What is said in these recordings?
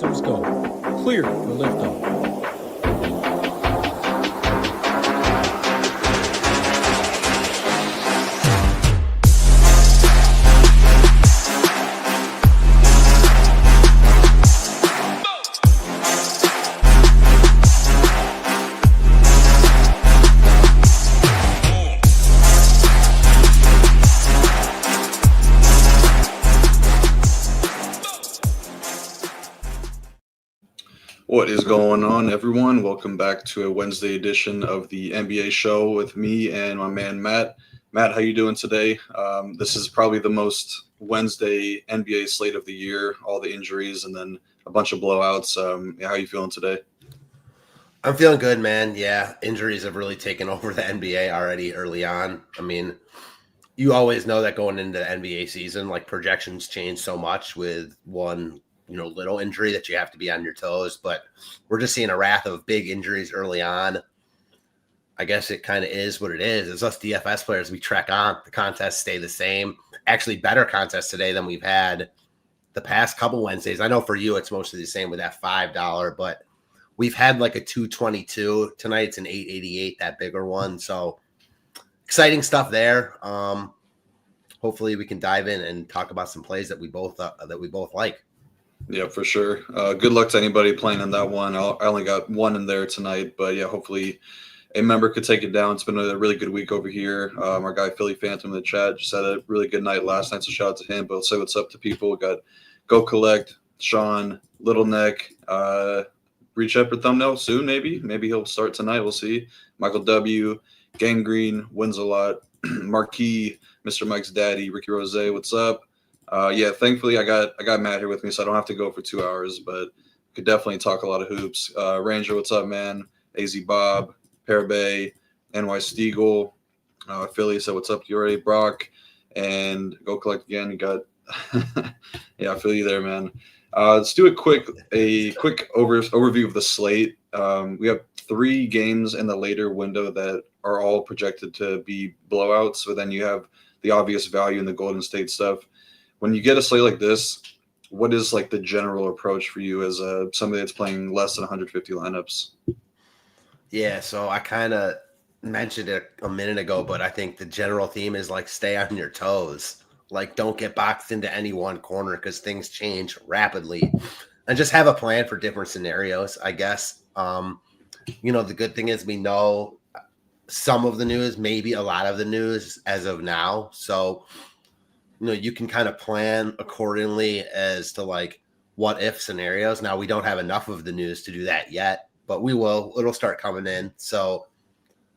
systems go. Clear for liftoff. What is going on, everyone? Welcome back to a Wednesday edition of the NBA show with me and my man Matt. Matt, how you doing today? This is probably the most Wednesday NBA slate of the year. All the injuries and then a bunch of blowouts. How you feeling today? I'm feeling good, man. Yeah, injuries have really taken over the NBA already early on. I mean, you always know that going into the NBA season, like projections change so much with one little injury that you have to be on your toes, but we're just seeing a wrath of big injuries early on. I guess it kind of is what it is. It's us DFS players. We trek on. The contests stay the same. Actually, better contests today than we've had the past couple Wednesdays. I know for you, it's mostly the same with that $5, but we've had like a 222 tonight. It's an 888, that bigger one. So exciting stuff there. Hopefully we can dive in and talk about some plays that we both like. Yeah, for sure. Good luck to anybody playing in that one. I only got one in there tonight, but yeah, hopefully a member could take it down. It's been a really good week over here. Our guy Philly Phantom in the chat just had a really good night last night, so shout out to him. But let's say what's up to people. We got Go Collect, Sean, Little Neck, Reach Shepherd Thumbnail soon, maybe. Maybe he'll start tonight. We'll see. Michael W, Gangrene, Wins a Lot, Marquis, Mr. Mike's Daddy, Ricky Rose, what's up? Yeah, thankfully I got Matt here with me, so I don't have to go for 2 hours, but could definitely talk a lot of hoops. Ranger, what's up, man? AZ Bob, Parabay, NY Steagle, Philly said what's up to you already, Brock, and Go Collect again. You got yeah, I feel you there, man. Let's do a quick overview of the slate. We have 3 games in the later window that are all projected to be blowouts, so then you have the obvious value in the Golden State stuff. When you get a slate like this, what is like the general approach for you as somebody that's playing less than 150 lineups? Yeah, so I kind of mentioned it a minute ago, but I think the general theme is like stay on your toes. Like don't get boxed into any one corner because things change rapidly, and just have a plan for different scenarios, I guess. The good thing is we know some of the news, maybe a lot of the news as of now. So you can kind of plan accordingly as to like what if scenarios. Now we don't have enough of the news to do that yet, but we will. It'll start coming in. So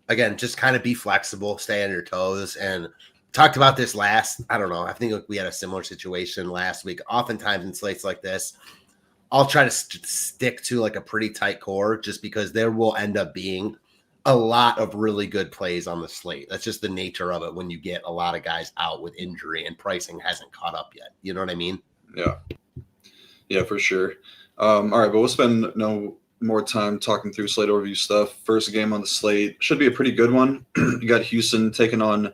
again, just kind of be flexible, stay on your toes. And talked about this I think we had a similar situation last week. Oftentimes in slates like this, I'll try to stick to like a pretty tight core just because there will end up being a lot of really good plays on the slate. That's just the nature of it when you get a lot of guys out with injury and pricing hasn't caught up yet. You know what I mean? Yeah, for sure. All right, but we'll spend no more time talking through slate overview stuff. First game on the slate should be a pretty good one. You got Houston taking on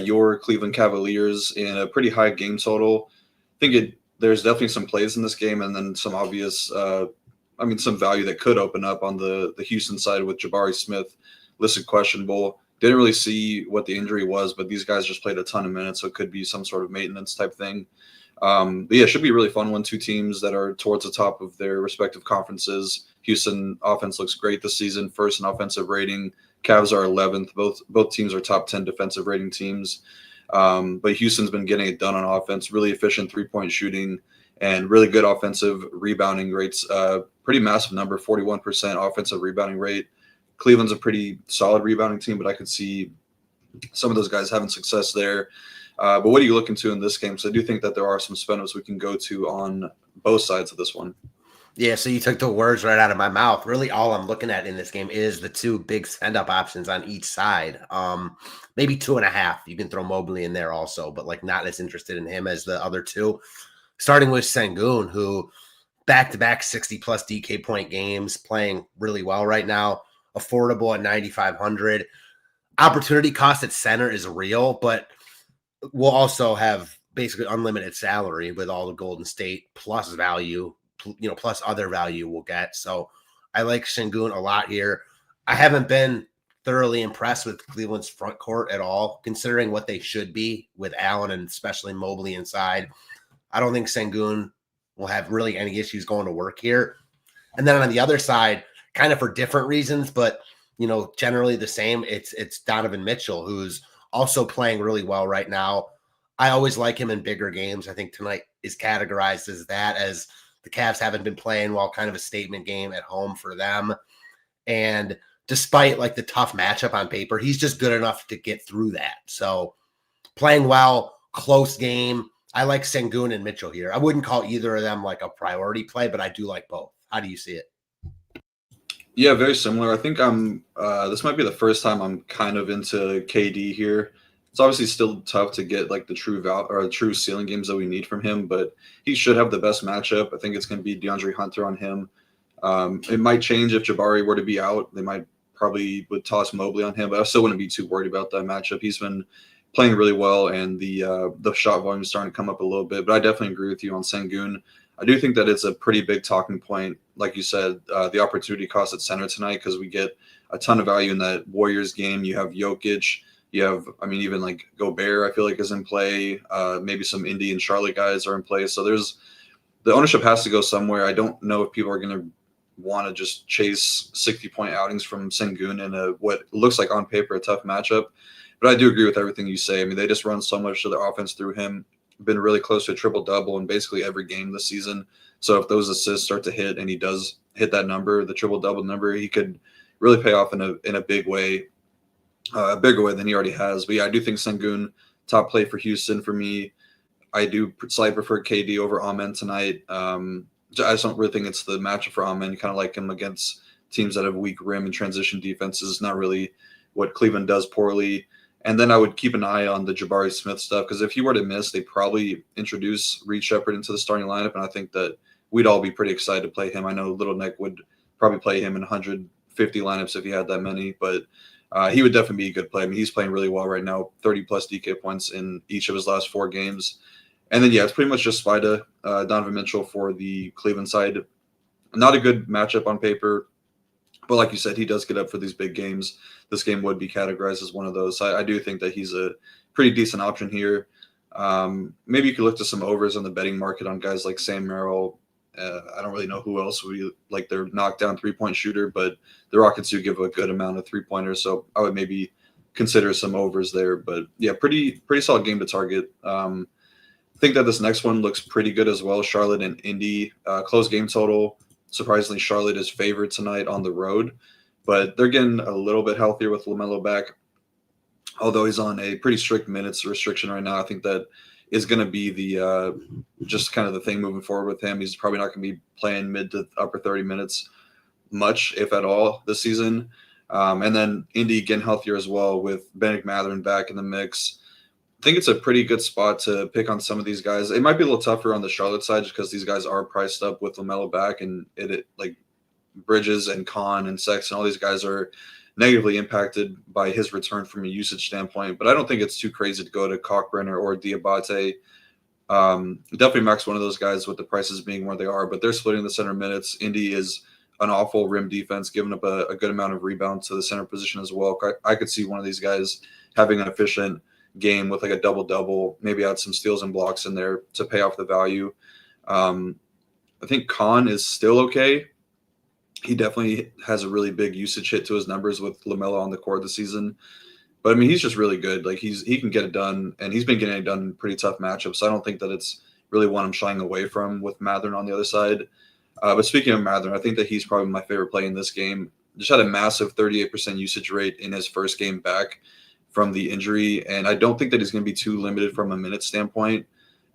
your Cleveland Cavaliers in a pretty high game total. I think there's definitely some plays in this game and then some obvious some value that could open up on the Houston side with Jabari Smith listed questionable. Didn't really see what the injury was, but these guys just played a ton of minutes, so it could be some sort of maintenance type thing. But yeah, it should be a really fun one. 2 teams that are towards the top of their respective conferences. Houston offense looks great this season, first in offensive rating. Cavs are 11th. Both teams are top 10 defensive rating teams. But Houston's been getting it done on offense, really efficient 3-point shooting and really good offensive rebounding rates. Pretty massive number, 41% offensive rebounding rate. Cleveland's a pretty solid rebounding team, but I could see some of those guys having success there. But what are you looking to in this game? So I do think that there are some spin-ups we can go to on both sides of this one. Yeah, so you took the words right out of my mouth. Really all I'm looking at in this game is the 2 big spend-up options on each side. Maybe 2.5. You can throw Mobley in there also, but like not as interested in him as the other 2. Starting with Sengun, who back-to-back 60-plus DK point games, playing really well right now, affordable at 9,500. Opportunity cost at center is real, but we'll also have basically unlimited salary with all the Golden State plus value plus other value we'll get. So I like Sengun a lot here. I haven't been thoroughly impressed with Cleveland's front court at all, considering what they should be with Allen and especially Mobley inside. I don't think Sengun will have really any issues going to work here. And then on the other side, kind of for different reasons, but generally the same, it's Donovan Mitchell, who's also playing really well right now. I always like him in bigger games. I think tonight is categorized as that, as the Cavs haven't been playing well, kind of a statement game at home for them. And despite like the tough matchup on paper, he's just good enough to get through that. So playing well, close game. I like Sengun and Mitchell here. I wouldn't call either of them like a priority play, but I do like both. How do you see it? Yeah, very similar. I think this might be the first time I'm kind of into KD here. It's obviously still tough to get like the true ceiling games that we need from him, but he should have the best matchup. I think it's going to be DeAndre Hunter on him. It might change if Jabari were to be out. They might probably would toss Mobley on him, but I still wouldn't be too worried about that matchup. He's been playing really well, and the shot volume is starting to come up a little bit. But I definitely agree with you on Sengun. I do think that it's a pretty big talking point, like you said, the opportunity cost at center tonight, because we get a ton of value in that Warriors game. You have Jokic. You have, even like Gobert, I feel like is in play. Maybe some Indy and Charlotte guys are in play. So the ownership has to go somewhere. I don't know if people are going to want to just chase 60-point outings from Sengun in what looks like on paper a tough matchup. But I do agree with everything you say. They just run so much of their offense through him. Been really close to a triple-double in basically every game this season. So if those assists start to hit and he does hit that number, the triple-double number, he could really pay off in a big way. A bigger way than he already has. But yeah, I do think Sengun, top play for Houston for me. I do slightly prefer KD over Amen tonight. I just don't really think it's the matchup for Amen. You kind of like him against teams that have weak rim and transition defenses. Not really what Cleveland does poorly. And then I would keep an eye on the Jabari Smith stuff, because if he were to miss, they probably introduce Reed Shepherd into the starting lineup, and I think that we'd all be pretty excited to play him. I know Little Nick would probably play him in 150 lineups if he had that many, but he would definitely be a good play. He's playing really well right now, 30-plus DK points in each of his last 4 games. And then, it's pretty much just Spida, Donovan Mitchell for the Cleveland side. Not a good matchup on paper, but like you said, he does get up for these big games. This game would be categorized as one of those. I do think that he's a pretty decent option here. Maybe you could look to some overs on the betting market on guys like Sam Merrill. I don't really know who else would be like their knockdown 3-point shooter, but the Rockets do give a good amount of 3-pointers, so I would maybe consider some overs there. But yeah, pretty solid game to target. I think that this next one looks pretty good as well. Charlotte and Indy, close game total. Surprisingly, Charlotte is favored tonight on the road, but they're getting a little bit healthier with LaMelo back. Although he's on a pretty strict minutes restriction right now, I think that is going to be the just kind of the thing moving forward with him. He's probably not going to be playing mid to upper 30 minutes much, if at all, this season. And then Indy getting healthier as well with Bennedict Mathurin back in the mix. I think it's a pretty good spot to pick on some of these guys. It might be a little tougher on the Charlotte side just because these guys are priced up with LaMelo back, and it like Bridges and Kahn and Sexton, all these guys are negatively impacted by his return from a usage standpoint. But I don't think it's too crazy to go to Kalkbrenner or Diabate. Definitely max one of those guys with the prices being where they are, but they're splitting the center minutes. Indy is an awful rim defense, giving up a good amount of rebounds to the center position as well. I could see one of these guys having an efficient game with like a double-double, maybe add some steals and blocks in there to pay off the value. I think Kahn is still okay. He definitely has a really big usage hit to his numbers with LaMelo on the court this season. But, he's just really good. Like, he can get it done, and he's been getting it done in pretty tough matchups. So I don't think that it's really one I'm shying away from with Mathurin on the other side. But speaking of Mathurin, I think that he's probably my favorite play in this game. Just had a massive 38% usage rate in his first game back from the injury, and I don't think that he's going to be too limited from a minute standpoint.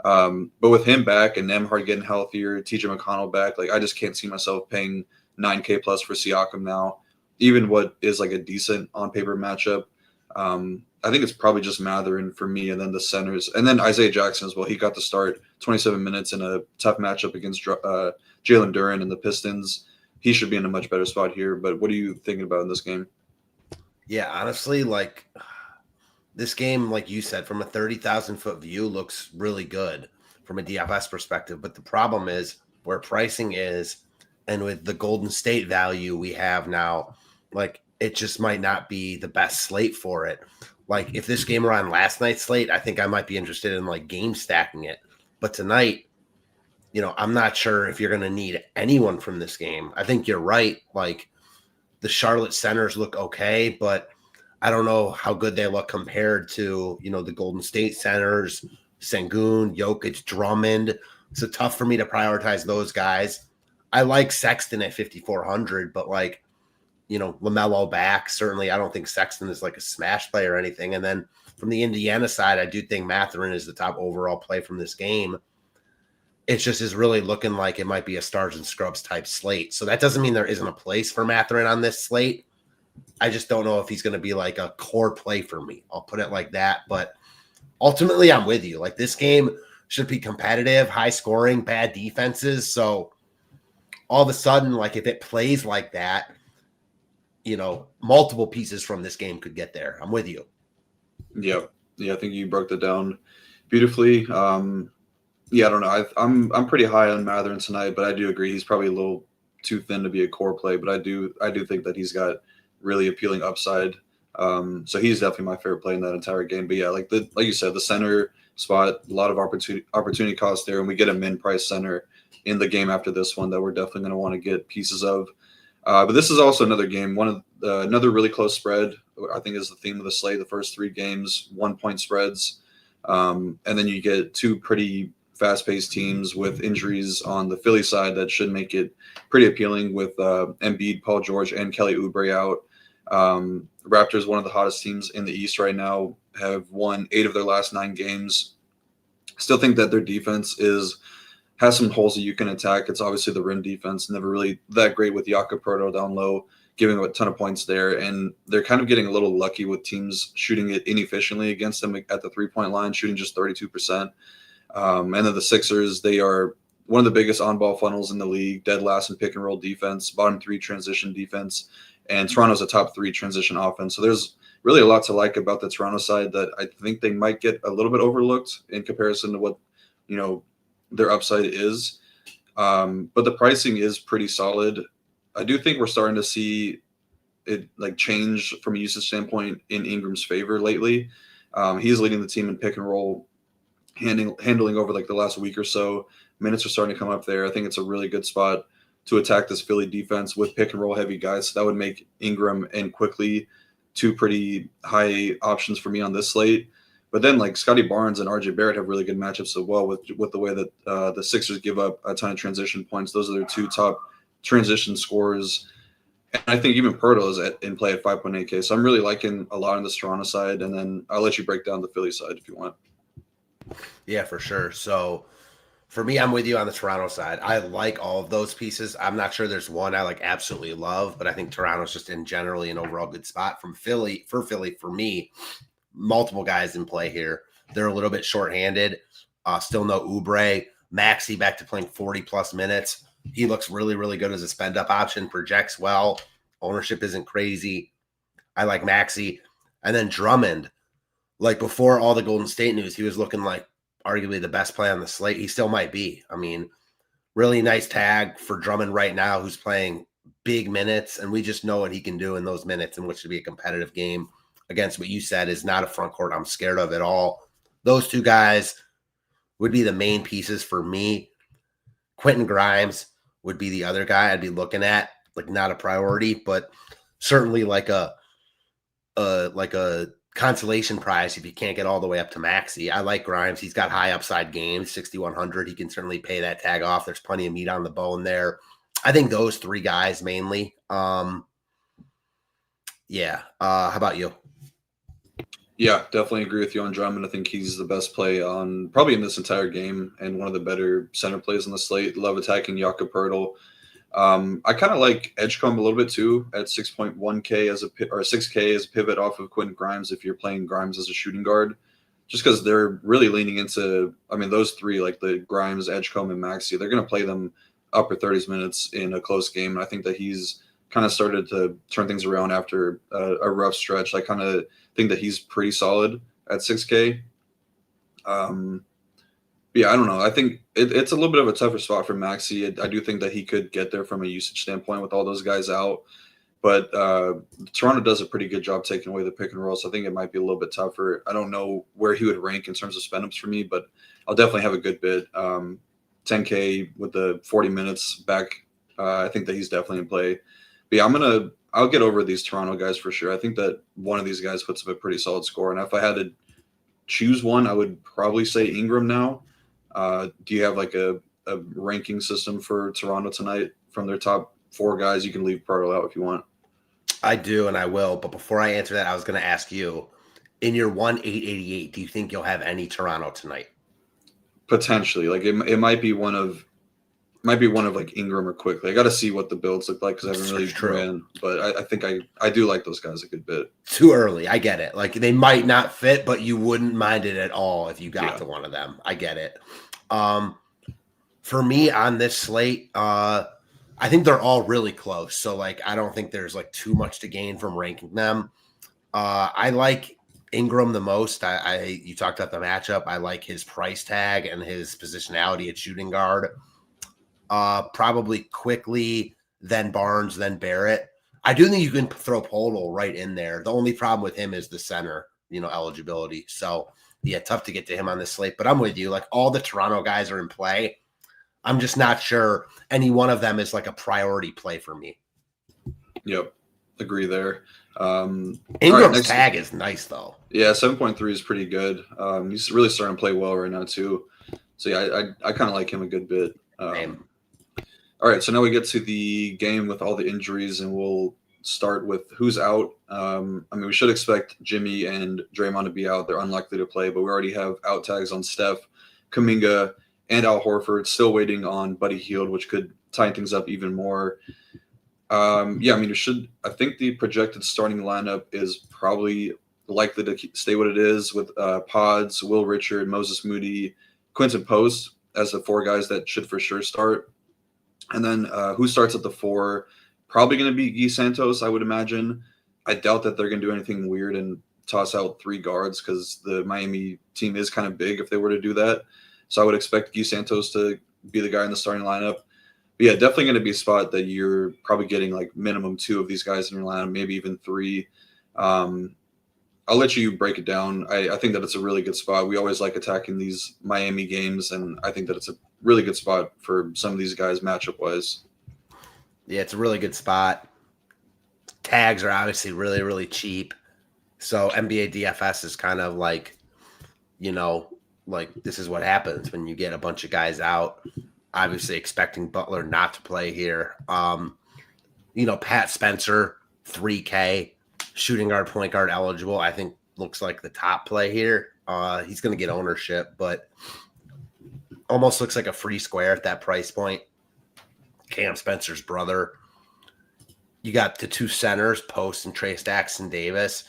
But with him back and Nembhard getting healthier, TJ McConnell back, like I just can't see myself paying $9K plus for Siakam now, even what is like a decent on paper matchup. I think it's probably just Mathurin for me, and then the centers, and then Isaiah Jackson as well. He got to start 27 minutes in a tough matchup against Jalen Duren and the Pistons. He should be in a much better spot here. But what are you thinking about in this game? Yeah, honestly, like this game, like you said, from a 30,000 foot view looks really good from a DFS perspective. But the problem is where pricing is, and with the Golden State value we have now, like it just might not be the best slate for it. Like if this game were on last night's slate, I think I might be interested in like game stacking it. But tonight, I'm not sure if you're going to need anyone from this game. I think you're right. Like the Charlotte centers look okay, but I don't know how good they look compared to, the Golden State centers, Sengun, Jokic, Drummond. So tough for me to prioritize those guys. I like Sexton at 5,400, but like, LaMelo back. Certainly, I don't think Sexton is like a smash play or anything. And then from the Indiana side, I do think Mathurin is the top overall play from this game. It just is really looking like it might be a stars and scrubs type slate. So that doesn't mean there isn't a place for Mathurin on this slate. I just don't know if he's going to be like a core play for me. I'll put it like that. But ultimately, I'm with you. Like this game should be competitive, high scoring, bad defenses. So all of a sudden, like if it plays like that, multiple pieces from this game could get there. I'm with you. Yeah. I think you broke that down beautifully. Yeah, I don't know. I'm pretty high on Mathurin tonight, but I do agree he's probably a little too thin to be a core play. But I do think that he's got really appealing upside. So he's definitely my favorite play in that entire game. But yeah, like you said, the center spot, a lot of opportunity cost there, and we get a min price center in the game after this one that we're definitely going to want to get pieces of. But this is also another game, another really close spread. I think is the theme of the slate. The first 3 games, 1-point spreads, and then you get 2 pretty fast-paced teams with injuries on the Philly side that should make it pretty appealing with Embiid, Paul George, and Kelly Oubre out. Raptors, one of the hottest teams in the East right now, have won 8 of their last 9 games. Still think that their defense has some holes that you can attack. It's obviously the rim defense, never really that great with Jakob Poeltl down low, giving up a ton of points there. And they're kind of getting a little lucky with teams shooting it inefficiently against them at the 3-point line, shooting just 32%. And then the Sixers, they are one of the biggest on-ball funnels in the league, dead last in pick-and-roll defense, bottom 3 transition defense, and Toronto's a top 3 transition offense. So there's really a lot to like about the Toronto side that I think they might get a little bit overlooked in comparison to what, their upside is. But the pricing is pretty solid. I do think we're starting to see it like change from a usage standpoint in Ingram's favor lately. He's leading the team in pick and roll, handling over like the last week or so. Minutes are starting to come up there. I think it's a really good spot to attack this Philly defense with pick and roll heavy guys. So that would make Ingram and Quickly 2 pretty high options for me on this slate. But then like Scotty Barnes and RJ Barrett have really good matchups as well with the way that the Sixers give up a ton of transition points. Those are their 2 top transition scorers. And I think even Poeltl is in play at 5.8K. So I'm really liking a lot on the Toronto side. And then I'll let you break down the Philly side if you want. Yeah, for sure. So for me, I'm with you on the Toronto side. I like all of those pieces. I'm not sure there's one I like absolutely love, but I think Toronto's just in generally an overall good spot from Philly. For me, multiple guys in play here. They're a little bit shorthanded. Still no Oubre. Maxey back to playing 40-plus minutes. He looks really, really good as a spend-up option. Projects well. Ownership isn't crazy. I like Maxey. And then Drummond. Like before all the Golden State news, he was looking like arguably the best play on the slate. He still might be. I mean, really nice tag for Drummond right now, who's playing big minutes, and we just know what he can do in those minutes in which to be a competitive game against what you said is not a front court I'm scared of at all. Those 2 guys would be the main pieces for me. Quentin Grimes would be the other guy I'd be looking at, like not a priority, but certainly like a consolation prize if you can't get all the way up to Maxey. I like Grimes. He's got high upside games, 6,100. He can certainly pay that tag off. There's plenty of meat on the bone there. I think those 3 guys mainly. How about you? Yeah, definitely agree with you on Drummond. I think he's the best play on probably in this entire game and one of the better center plays on the slate. Love attacking Jakob Poeltl. I kind of like Edgecombe a little bit too at 6.1K or 6K as a pivot off of Quentin Grimes if you're playing Grimes as a shooting guard, just because they're really leaning into, those 3, like the Grimes, Edgecombe, and Maxey, they're going to play them upper 30s minutes in a close game. And I think that he's kind of started to turn things around after a rough stretch. I kind of think that he's pretty solid at 6K. Yeah, I don't know. I think it's a little bit of a tougher spot for Maxey. I do think that he could get there from a usage standpoint with all those guys out. But Toronto does a pretty good job taking away the pick and roll, so I think it might be a little bit tougher. I don't know where he would rank in terms of spend ups for me, but I'll definitely have a good bid. 10K with the 40 minutes back. I think that he's definitely in play. But yeah, I'll get over these Toronto guys for sure. I think that one of these guys puts up a pretty solid score, and if I had to choose one, I would probably say Ingram now. Do you have like a ranking system for Toronto tonight from their top 4 guys? You can leave Pardo out if you want. I do, and I will. But before I answer that, I was going to ask you, in your 1,888, do you think you'll have any Toronto tonight? Potentially, like it might be one of like Ingram or Quickly. I got to see what the builds look like because I haven't really ran. But I think I do like those guys a good bit. Too early, I get it. Like they might not fit, but you wouldn't mind it at all if you got to one of them. I get it. For me on this slate, I think they're all really close. So like I don't think there's like too much to gain from ranking them. I like Ingram the most. You talked about the matchup. I like his price tag and his positionality at shooting guard. Probably Quickly, then Barnes, then Barrett. I do think you can throw Podol right in there. The only problem with him is the center, eligibility. So yeah, tough to get to him on this slate. But I'm with you. Like all the Toronto guys are in play. I'm just not sure any one of them is like a priority play for me. Yep. Agree there. Ingram's tag is nice though. Yeah, 7.3 is pretty good. He's really starting to play well right now too. So yeah, I kind of like him a good bit. All right, so now we get to the game with all the injuries, and we'll start with who's out. We should expect Jimmy and Draymond to be out. They're unlikely to play, but we already have out tags on Steph, Kuminga, and Al Horford. Still waiting on Buddy Hield, which could tighten things up even more. I think the projected starting lineup is probably likely to stay what it is with Pods, Will Richard, Moses Moody, Quinton Post as the 4 guys that should for sure start. And then who starts at the 4? Probably going to be Guy Santos, I would imagine. I doubt that they're going to do anything weird and toss out 3 guards because the Miami team is kind of big if they were to do that. So I would expect Guy Santos to be the guy in the starting lineup. But yeah, definitely going to be a spot that you're probably getting like minimum 2 of these guys in your lineup, maybe even 3. I'll let you break it down. I think that it's a really good spot. We always like attacking these Miami games, and I think that it's a really good spot for some of these guys matchup-wise. Yeah, it's a really good spot. Tags are obviously really, really cheap. So NBA DFS is kind of like, this is what happens when you get a bunch of guys out. Obviously expecting Butler not to play here. Pat Spencer, 3K. Shooting guard, point guard eligible, I think looks like the top play here. He's going to get ownership, but almost looks like a free square at that price point. Cam Spencer's brother. You got the 2 centers, Post and Trey Stackson Davis.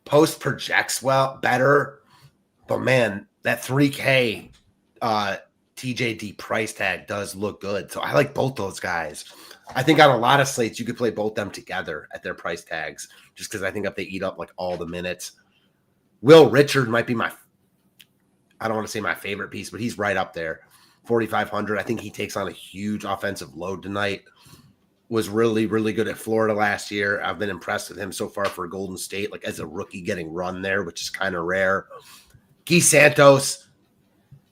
Post projects better, but man, that 3K TJD price tag does look good. So I like both those guys. I think on a lot of slates, you could play both them together at their price tags, just because I think if they eat up like all the minutes. Will Richard might be I don't want to say my favorite piece, but he's right up there. 4,500. I think he takes on a huge offensive load tonight. Was really, really good at Florida last year. I've been impressed with him so far for Golden State, like as a rookie getting run there, which is kind of rare. Guy Santos,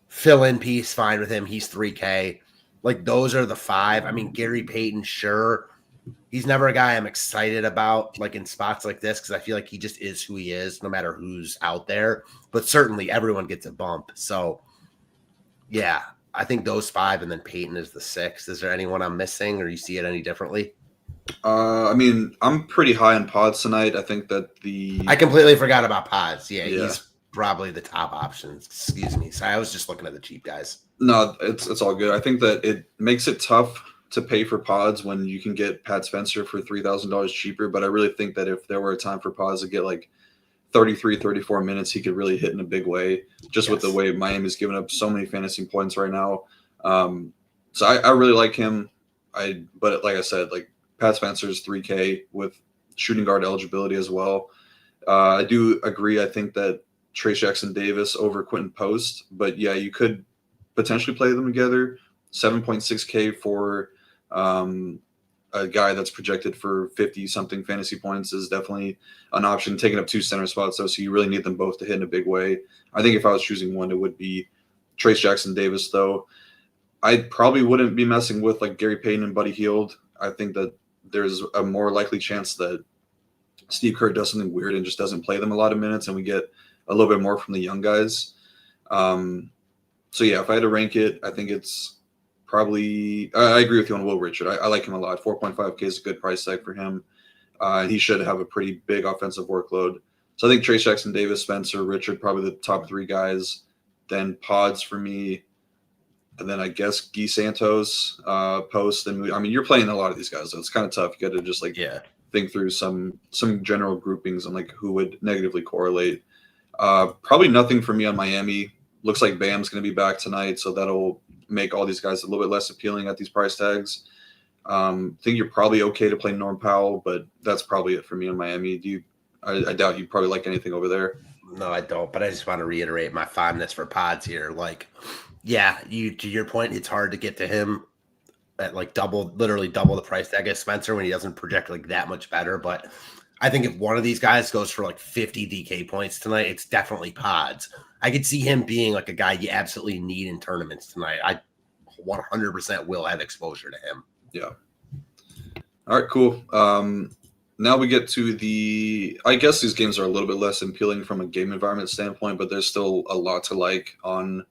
fill-in piece, fine with him. He's 3K. Like, those are the 5. Gary Payton, sure. He's never a guy I'm excited about, like, in spots like this, because I feel like he just is who he is, no matter who's out there. But certainly, everyone gets a bump. So, yeah, I think those 5, and then Payton is the 6. Is there anyone I'm missing, or you see it any differently? I'm pretty high on Pods tonight. I think that I completely forgot about Pods. Yeah, he's probably the top option. Excuse me. So I was just looking at the cheap guys. No, it's all good. I think that it makes it tough to pay for Pods when you can get Pat Spencer for $3,000 cheaper. But I really think that if there were a time for Pods to get like 33, 34 minutes, he could really hit in a big way, just with the way Miami's giving up so many fantasy points right now. So I really like him. But like I said, like Pat Spencer's 3K with shooting guard eligibility as well. I do agree. I think that Trey Jackson Davis over Quinton Post, but yeah, you could potentially play them together. 7.6K for a guy that's projected for 50-something fantasy points is definitely an option, taking up 2 center spots, though, so you really need them both to hit in a big way. I think if I was choosing one, it would be Trace Jackson-Davis, though. I probably wouldn't be messing with like Gary Payton and Buddy Hield. I think that there's a more likely chance that Steve Kerr does something weird and just doesn't play them a lot of minutes, and we get a little bit more from the young guys. So yeah, if I had to rank it, I think it's probably, I agree with you on Will Richard. I like him a lot. 4.5K is a good price tag for him. He should have a pretty big offensive workload. So I think Trace Jackson-Davis, Spencer, Richard, probably the top 3 guys. Then Pods for me. And then I guess Guy Santos, Post. And I mean, you're playing a lot of these guys, so it's kind of tough. You got to just think through some general groupings on like who would negatively correlate. Probably nothing for me on Miami. Looks like Bam's going to be back tonight, so that'll make all these guys a little bit less appealing at these price tags. Think you're probably okay to play Norm Powell, but that's probably it for me in Miami. I doubt you probably like anything over there. No, I don't, but I just want to reiterate my fondness for Pods here. Like, yeah, to your point, it's hard to get to him at like literally double the price tag as Spencer when he doesn't project like that much better. But I think if one of these guys goes for like 50 DK points tonight, it's definitely Pods. I could see him being like a guy you absolutely need in tournaments tonight. I 100% will have exposure to him. Yeah. All right, cool. Now we get to I guess these games are a little bit less appealing from a game environment standpoint, but there's still a lot to like on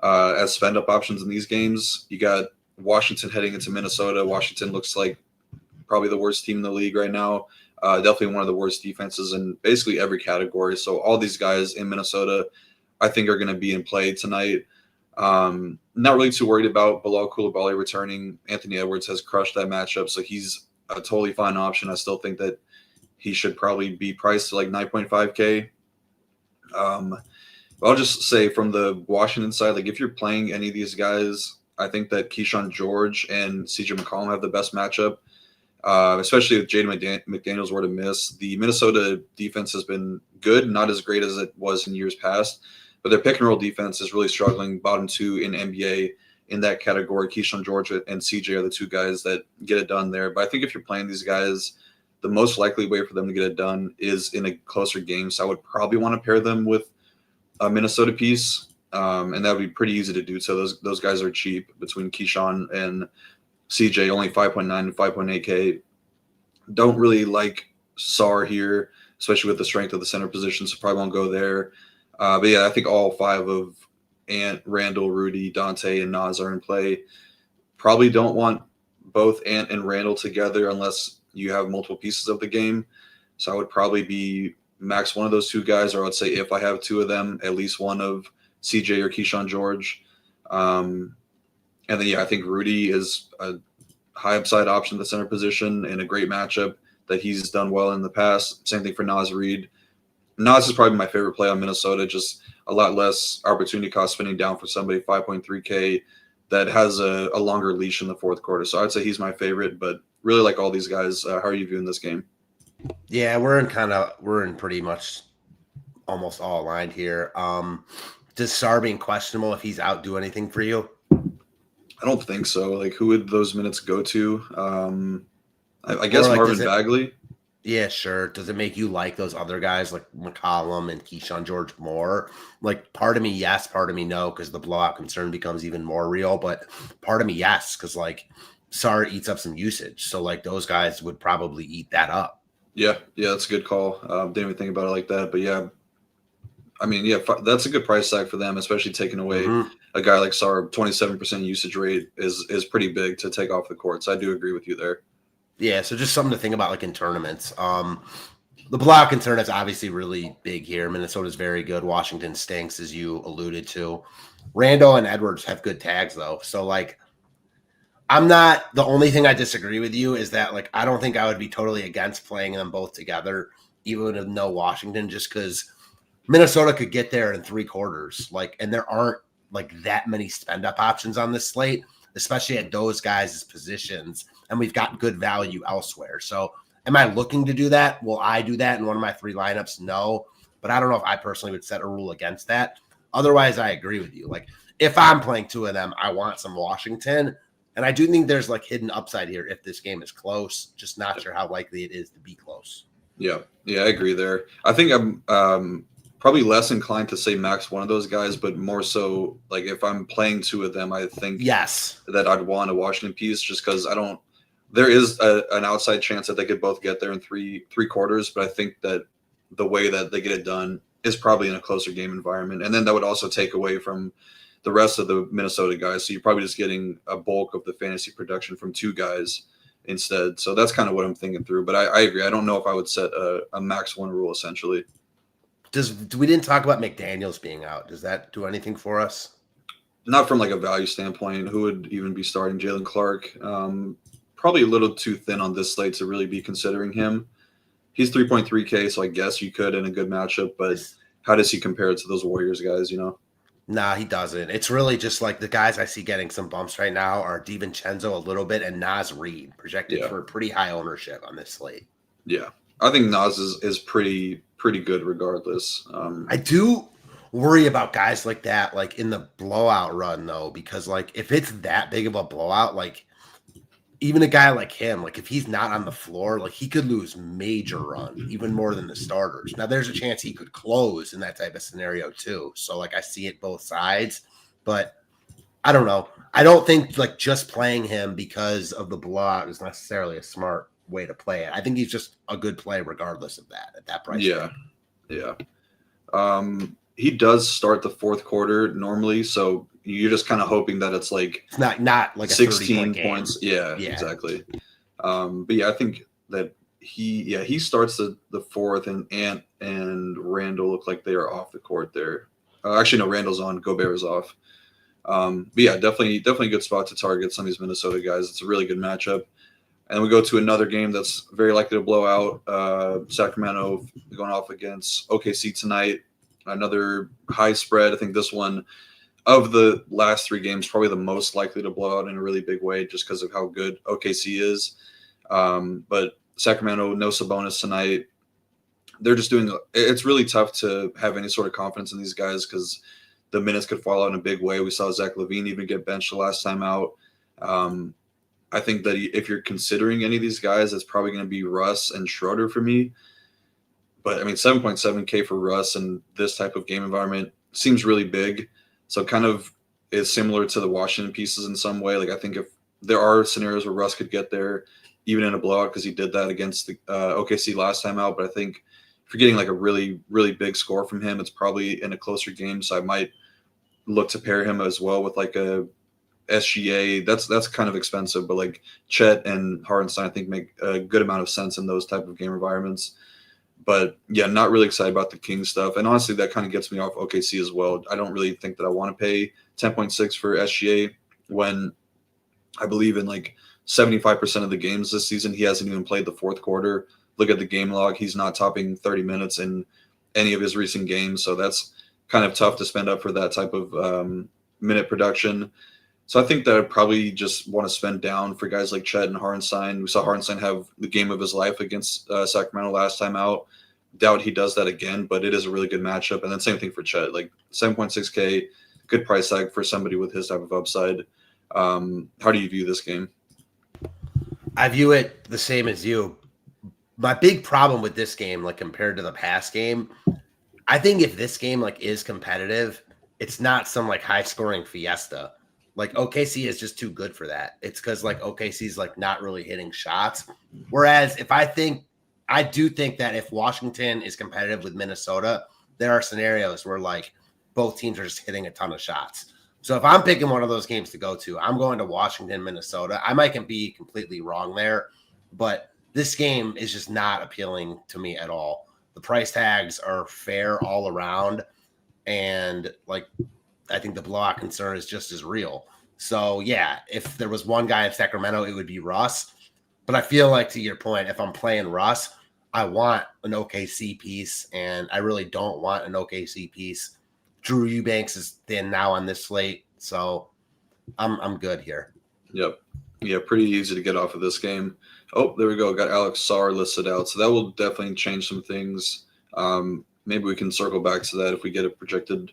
as spend up options in these games. You got Washington heading into Minnesota. Washington looks like probably the worst team in the league right now. Definitely one of the worst defenses in basically every category. So all these guys in Minnesota, I think, are going to be in play tonight. Not really too worried about Bilal Coulibaly returning. Anthony Edwards has crushed that matchup, so he's a totally fine option. I still think that he should probably be priced to like 9.5K. I'll just say from the Washington side, like if you're playing any of these guys, I think that Keyshawn George and CJ McCollum have the best matchup. Especially if Jaden McDaniels were to miss. The Minnesota defense has been good, not as great as it was in years past, but their pick and roll defense is really struggling, bottom 2 in NBA in that category. Keyshawn George and CJ are the 2 guys that get it done there. But I think if you're playing these guys, the most likely way for them to get it done is in a closer game. So I would probably want to pair them with a Minnesota piece, and that would be pretty easy to do. So those guys are cheap between Keyshawn and CJ, only 5.9 and 5.8K. Don't really like Sarr here, especially with the strength of the center position, so probably won't go there. But yeah, I think all 5 of Ant, Randall, Rudy, Dante, and Nas are in play. Probably don't want both Ant and Randall together unless you have multiple pieces of the game. So I would probably be max one of those 2 guys, or I would say if I have 2 of them, at least one of CJ or Keyshawn George. And then, yeah, I think Rudy is a high upside option at the center position in a great matchup that he's done well in the past. Same thing for Naz Reid. Naz is probably my favorite play on Minnesota, just a lot less opportunity cost spinning down for somebody, 5.3K, that has a longer leash in the fourth quarter. So I'd say he's my favorite, but really like all these guys. How are you viewing this game? Yeah, we're in pretty much almost all aligned here. Does Sarr being questionable, if he's out, do anything for you? I don't think so. Like, who would those minutes go to? I guess like, Marvin Bagley. Yeah, sure. Does it make you like those other guys like McCollum and Keyshawn George more? Like, part of me, yes. Part of me, no, because the blowout concern becomes even more real. But part of me, yes, because, like, Sarr eats up some usage. So, like, those guys would probably eat that up. Yeah, that's a good call. Didn't even think about it like that. But, yeah, I mean, yeah, that's a good price tag for them, especially taking away a guy like Sarr. 27% usage rate is pretty big to take off the court. So I do agree with you there. Yeah, so just something to think about, like, in tournaments. The blowout concern is obviously really big here. Minnesota's very good. Washington stinks, as you alluded to. Randall and Edwards have good tags, though. So, like, I'm not – the only thing I disagree with you is that, like, I don't think I would be totally against playing them both together, even with no Washington, just because Minnesota could get there in 3 quarters. Like, and there aren't, like, that many spend-up options on this slate, especially at those guys' positions, and we've got good value elsewhere. So am I looking to do that? Will I do that in one of my 3 lineups? No, but I don't know if I personally would set a rule against that. Otherwise, I agree with you. Like, if I'm playing two of them, I want some Washington. And I do think there's like hidden upside here if this game is close. Just not sure how likely it is to be close. Yeah, I agree there. I think I'm probably less inclined to say max one of those guys, but more so like if I'm playing two of them, I think that I'd want a Washington piece just because there is an outside chance that they could both get there in three quarters, but I think that the way that they get it done is probably in a closer game environment. And then that would also take away from the rest of the Minnesota guys. So you're probably just getting a bulk of the fantasy production from two guys instead. So that's kind of what I'm thinking through. But I agree. I don't know if I would set a max one rule essentially. We didn't talk about McDaniels being out. Does that do anything for us? Not from like a value standpoint. Who would even be starting Jalen Clark? Probably a little too thin on this slate to really be considering him. He's 3.3K, so I guess you could in a good matchup, but how does he compare to those Warriors guys, Nah, he doesn't. It's really just like the guys I see getting some bumps right now are DiVincenzo a little bit and Naz Reid, projected for pretty high ownership on this slate. Yeah, I think Naz is pretty good regardless. I do worry about guys like that, like in the blowout run though, because like if it's that big of a blowout, like even a guy like him, like if he's not on the floor, like he could lose major run, even more than the starters. Now there's a chance he could close in that type of scenario too. So like I see it both sides, but I don't know. I don't think like just playing him because of the blowout is necessarily a smart way to play it. I think he's just a good play regardless of that at that price. Yeah. He does start the fourth quarter normally, so you're just kind of hoping that it's like it's not like a 16 points. Yeah, exactly. But yeah, I think that he starts the fourth, and Randall look like they are off the court there. Actually, no, Randall's on. Gobert is off. But yeah, definitely a good spot to target some of these Minnesota guys. It's a really good matchup. And we go to another game that's very likely to blow out. Sacramento going off against OKC tonight. Another high spread. I think this one of the last three games probably the most likely to blow out in a really big way just because of how good OKC is. But Sacramento, no Sabonis tonight. They're just doing – it's really tough to have any sort of confidence in these guys because the minutes could fall out in a big way. We saw Zach LaVine even get benched the last time out. I think that if you're considering any of these guys, it's probably going to be Russ and Schroeder for me. But, I mean, 7.7K for Russ in this type of game environment seems really big. So kind of is similar to the Washington pieces in some way. Like I think if there are scenarios where Russ could get there, even in a blowout, because he did that against the OKC last time out. But I think if you're getting like a really, really big score from him, it's probably in a closer game. So I might look to pair him as well with like a SGA. That's kind of expensive, but like Chet and Hardenstein, I think make a good amount of sense in those type of game environments. But yeah, not really excited about the King stuff. And honestly, that kind of gets me off OKC as well. I don't really think that I want to pay 10.6 for SGA when I believe in like 75% of the games this season, he hasn't even played the fourth quarter. Look at the game log. He's not topping 30 minutes in any of his recent games. So that's kind of tough to spend up for that type of minute production. So I think that I'd probably just want to spend down for guys like Chet and Hardenstein. We saw Hardenstein have the game of his life against Sacramento last time out. Doubt he does that again, but it is a really good matchup. And then same thing for Chet, like 7.6K, good price tag for somebody with his type of upside. How do you view this game? I view it the same as you. My big problem with this game, like compared to the past game, I think if this game like is competitive, it's not some like high scoring fiesta. Like OKC is just too good for that. It's because like OKC's like not really hitting shots. Whereas I do think that if Washington is competitive with Minnesota, there are scenarios where like both teams are just hitting a ton of shots. So if I'm picking one of those games to go to, I'm going to Washington, Minnesota. I might be completely wrong there, but this game is just not appealing to me at all. The price tags are fair all around, and like I think the blowout concern is just as real. So yeah, if there was one guy in Sacramento, it would be Russ. But I feel like, to your point, if I'm playing Russ, I want an OKC piece, and I really don't want an OKC piece. Drew Eubanks is thin now on this slate, so I'm good here. Yep. Yeah, pretty easy to get off of this game. Oh, there we go. Got Alex Sarr listed out. So that will definitely change some things. Maybe we can circle back to that if we get a projected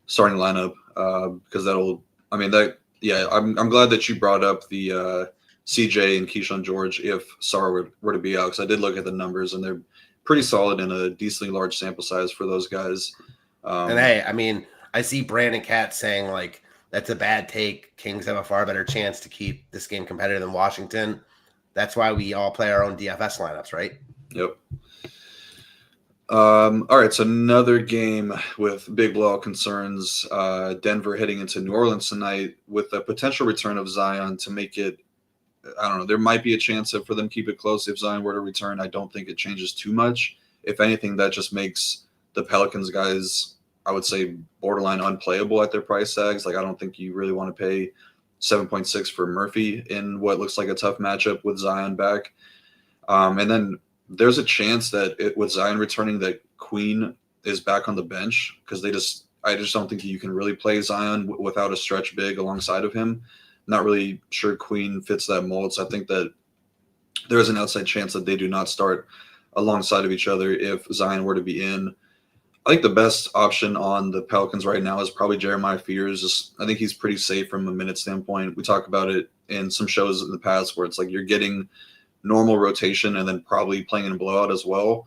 starting lineup because that'll. I mean that. Yeah, I'm glad that you brought up the CJ and Keyshawn George if Sarr were to be out, because I did look at the numbers and they're pretty solid in a decently large sample size for those guys. And hey, I mean, I see Brandon Katz saying like that's a bad take. Kings have a far better chance to keep this game competitive than Washington. That's why we all play our own DFS lineups, right? Yep. All right, so another game with big blowout concerns. Denver heading into New Orleans tonight with the potential return of Zion to make it. I don't know. There might be a chance for them to keep it close if Zion were to return. I don't think it changes too much. If anything, that just makes the Pelicans guys, I would say, borderline unplayable at their price tags. Like, I don't think you really want to pay 7.6 for Murphy in what looks like a tough matchup with Zion back. And then there's a chance that with Zion returning, that Queen is back on the bench because I just don't think you can really play Zion without a stretch big alongside of him. Not really sure Queen fits that mold. So I think that there is an outside chance that they do not start alongside of each other if Zion were to be in. I think the best option on the Pelicans right now is probably Jeremiah Fears. I think he's pretty safe from a minute standpoint. We talked about it in some shows in the past where it's like you're getting normal rotation and then probably playing in a blowout as well.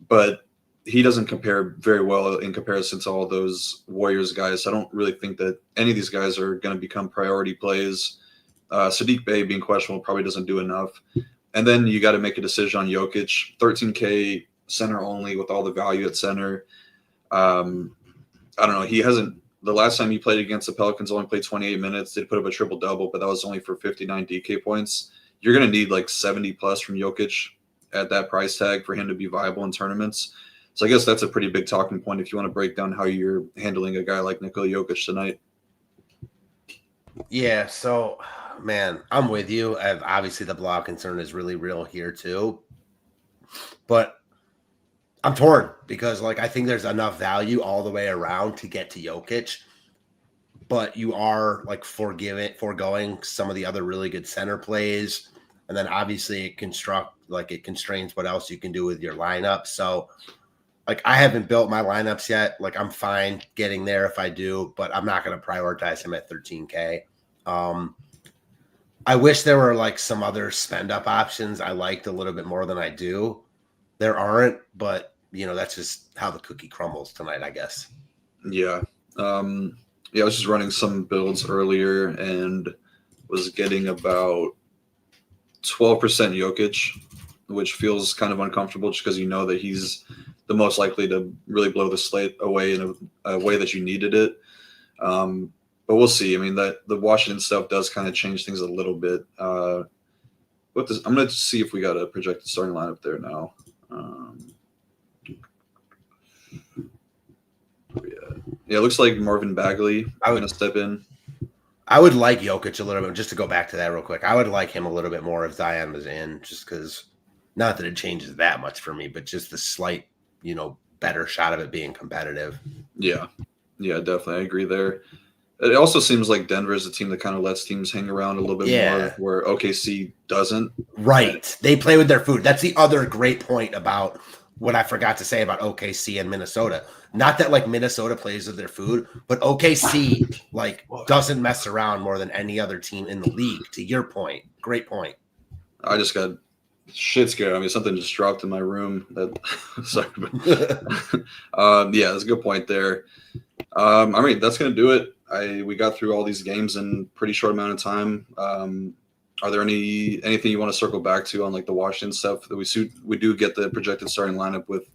But he doesn't compare very well in comparison to all those Warriors guys. I don't really think that any of these guys are going to become priority plays. Sadiq Bey being questionable probably doesn't do enough. And then you got to make a decision on Jokic, 13K center only with all the value at center. I don't know. He hasn't, the last time he played against the Pelicans only played 28 minutes. Did put up a triple double, but that was only for 59 DK points. You're going to need like 70 plus from Jokic at that price tag for him to be viable in tournaments. So I guess that's a pretty big talking point if you want to break down how you're handling a guy like Nikola Jokic tonight. Yeah, so, man, I'm with you. Obviously, the block concern is really real here, too. But I'm torn because, like, I think there's enough value all the way around to get to Jokic. But you are, like, foregoing some of the other really good center plays. And then, obviously, it constrains what else you can do with your lineup. So, like, I haven't built my lineups yet. Like, I'm fine getting there if I do, but I'm not going to prioritize him at 13K. I wish there were, like, some other spend-up options I liked a little bit more than I do. There aren't, but, you know, that's just how the cookie crumbles tonight, I guess. Yeah. I was just running some builds earlier and was getting about 12% Jokic, which feels kind of uncomfortable just because you know that he's the most likely to really blow the slate away in a way that you needed it. But we'll see. I mean, that the Washington stuff does kind of change things a little bit. I'm going to see if we got a projected starting lineup there now. Yeah, it looks like Marvin Bagley. I'm going to step in. I would like Jokic a little bit, just to go back to that real quick. I would like him a little bit more if Zion was in, just because, not that it changes that much for me, but just the slight, you know, better shot of it being competitive. Yeah, definitely. I agree there. It also seems like Denver is a team that kind of lets teams hang around a little bit more, where OKC doesn't. Right. They play with their food. That's the other great point about what I forgot to say about OKC and Minnesota. Not that, like, Minnesota plays with their food, but OKC, like, doesn't mess around more than any other team in the league, to your point. Great point. I just got shit scared. I mean, something just dropped in my room. Sorry. Yeah, that's a good point there. I mean, that's going to do it. We got through all these games in a pretty short amount of time. Are there anything you want to circle back to on, like, the Washington stuff that we do get the projected starting lineup with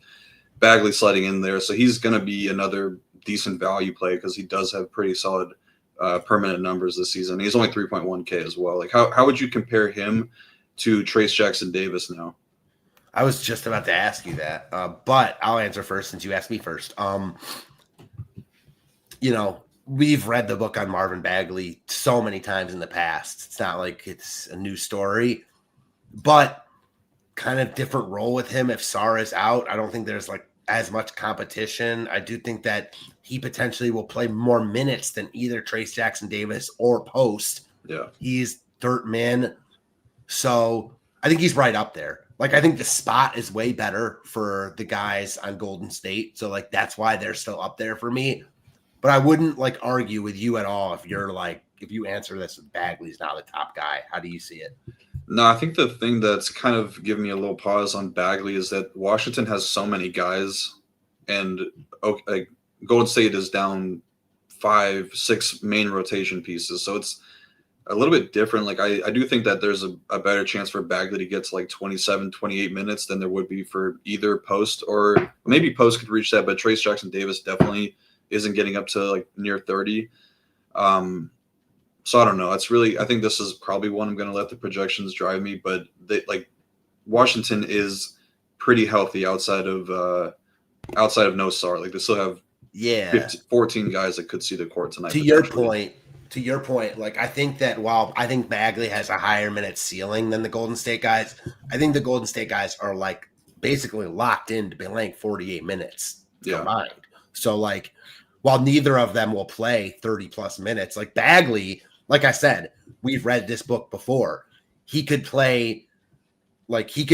Bagley sliding in there, so he's going to be another decent value play because he does have pretty solid permanent numbers this season. He's only 3.1K as well. Like, how would you compare him to Trace Jackson Davis now? I was just about to ask you that, but I'll answer first since you asked me first. You know, we've read the book on Marvin Bagley so many times in the past. It's not like it's a new story, but kind of different role with him if Sarr is out. I don't think there's, like, as much competition. I do think that he potentially will play more minutes than either Trace Jackson Davis or Post. Yeah. He's dirt man. So I think he's right up there. Like, I think the spot is way better for the guys on Golden State. So, like, that's why they're still up there for me. but I wouldn't like argue with you at all if you answer this with Bagley's now the top guy. How do you see it? No, I think the thing that's kind of giving me a little pause on Bagley is that Washington has so many guys, and Golden State is down 5-6 main rotation pieces. So it's a little bit different. Like I do think that there's a better chance for Bagley to get to like 27, 28 minutes than there would be for either Post, or maybe Post could reach that, but Trace Jackson-Davis definitely isn't getting up to like near 30. So I don't know. I think this is probably one I'm going to let the projections drive me, but Washington is pretty healthy outside of no star. Like they still have 14 guys that could see the court tonight. To your point, like I think that while I think Bagley has a higher minute ceiling than the Golden State guys, I think the Golden State guys are like basically locked in to be playing 48 minutes combined. So like while neither of them will play 30 plus minutes, like Bagley, like I said, we've read this book before. He could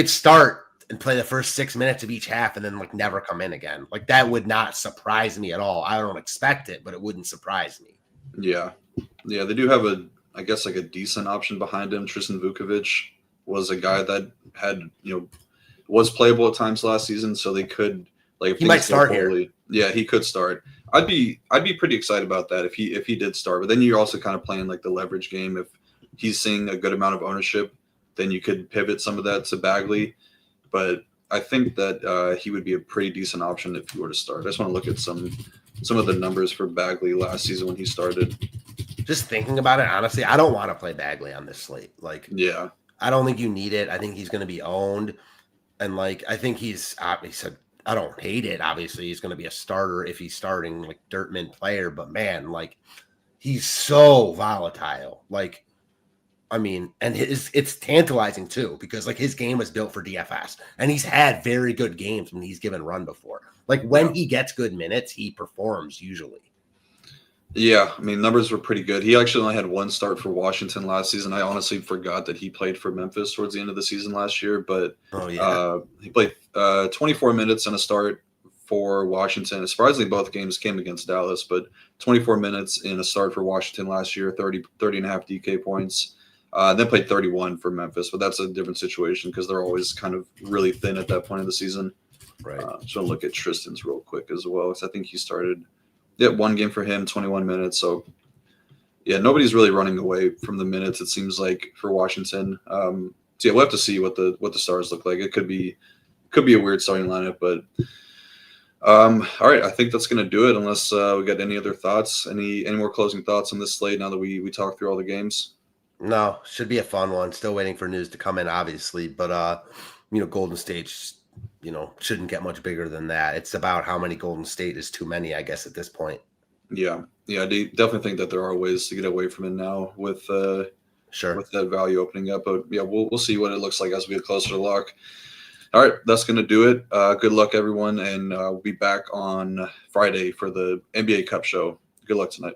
start and play the first 6 minutes of each half and then like never come in again. Like that would not surprise me at all. I don't expect it, but it wouldn't surprise me. Yeah. Yeah. They do have a decent option behind him. Tristan Vukovic was a guy that had, was playable at times last season. So they could if he might start here. Yeah, he could start. I'd be pretty excited about that if he did start. But then you're also kind of playing like the leverage game. If he's seeing a good amount of ownership, then you could pivot some of that to Bagley. But I think that he would be a pretty decent option if he were to start. I just want to look at some of the numbers for Bagley last season when he started. Just thinking about it, honestly, I don't want to play Bagley on this slate. I don't think you need it. I think he's going to be owned. And I think he said, I don't hate it. Obviously, he's going to be a starter if he's starting, like Dirtman player. But man, he's so volatile. And it's tantalizing too because his game was built for DFS, and he's had very good games when he's given run before. When he gets good minutes, he performs usually. Yeah, numbers were pretty good. He actually only had one start for Washington last season. I honestly forgot that he played for Memphis towards the end of the season last year, but he played 24 minutes in a start for Washington. Surprisingly, both games came against Dallas, but 24 minutes in a start for Washington last year, 30 and a half DK points. Then played 31 for Memphis, but that's a different situation because they're always kind of really thin at that point of the season. Right. Just want to look at Tristan's real quick as well, because I think he started one game for him, 21 minutes. So, yeah, nobody's really running away from the minutes, it seems like, for Washington. So, yeah, we'll have to see what the stars look like. It could be a weird starting lineup, but all right, I think that's going to do it unless we got any other thoughts, any more closing thoughts on this slate now that we talked through all the games. No, should be a fun one. Still waiting for news to come in, obviously, but Golden State, shouldn't get much bigger than that. It's about how many Golden State is too many, I guess, at this point. Yeah, I definitely think that there are ways to get away from it now with with that value opening up. But yeah, we'll see what it looks like as we get closer to lock. All right, that's going to do it. Good luck, everyone, and we'll be back on Friday for the NBA Cup show. Good luck tonight.